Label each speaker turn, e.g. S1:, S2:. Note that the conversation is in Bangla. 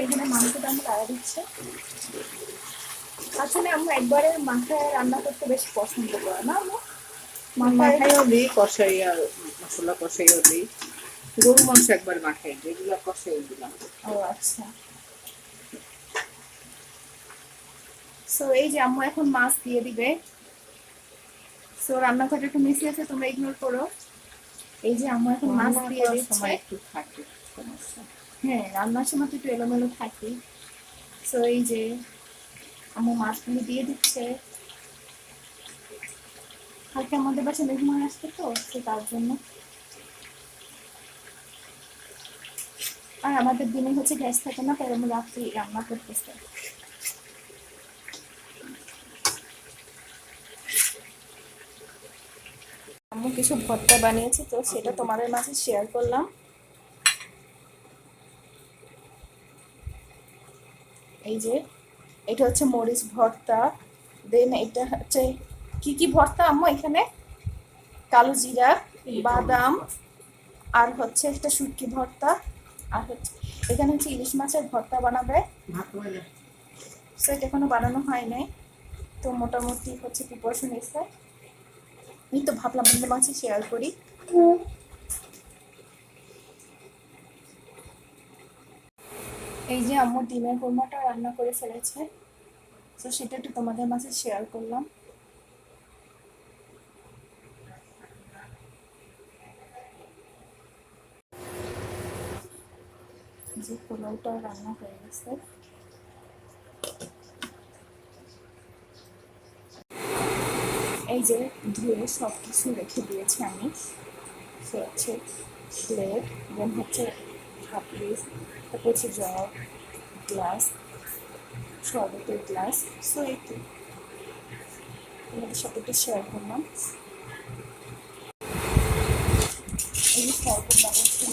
S1: এখানে মাংসটা আমরা লাগা দিচ্ছে। আসলে আমরা একবারে মাথায় রান্না করতে বেশি পছন্দ করে না,
S2: মাথায়ও দিই, কষাইয়া মশলা কষাইও দিই। গরু মাংস একবার মাখাই দিই, এগুলো কষাই দিলাম।
S1: ও আচ্ছা। সো এই যে আম্মু এখন মাছ দিয়ে দিবে। সো রান্নাঘরে একটু মিশিয়ে আছে, তোমরা ইগনোর করো। এই যে আম্মু এখন মাছ দিয়ে দিচ্ছে।
S2: একটু থাকে সমস্যা।
S1: হ্যাঁ, রান্নার সময় তো একটু এলোমেলো থাকে। সো এই যে আম্মু মাছগুলো দিয়ে দিচ্ছে। কালকে আমাদের বাসায় মেহমান আসবে তো, তার জন্য। আর আমাদের দিনে হচ্ছে গ্যাস থাকে না, তাই আমি রাত্রি রান্না করতেছি। আম্মু কিছু ভর্তা বানিয়েছে, তো সেটা তোমাদের মাঝে শেয়ার করলাম। এই যে এটা হচ্ছে মরিচ ভর্তা, দেন এটা হচ্ছে কি কি ভর্তা আম্মু এখানে? কালো জিরা, বাদাম, আর হচ্ছে একটা শুটকি ভর্তা, আর হচ্ছে এখানে হচ্ছে ইলিশ মাছের ভর্তা বানাবে। সো এটা এখনো বানানো হয় নাই, তো মোটামুটি হচ্ছে প্রিপারেশন এসে আমি তো ভাবলাম আপনাদের মাঝে শেয়ার করি। এই যে আম্মু ডিমের কোরমাটা রান্না করে ফেলেছে, তো সেটা একটু তোমাদের মাঝে শেয়ার করলাম। যে পোলাওটা রান্না হয়ে গেছে। এই যে ধুয়ে সব কিছু রেখে দিয়েছি আমি। সে হচ্ছে প্লেট, দেন হচ্ছে কাপ পিস, তারপর হচ্ছে জগ, গ্লাস, শরবতের গ্লাস। সো এই তো তোমাদের সাথে একটু শেয়ার করলাম। এই যে শরবত বানাচ্ছি,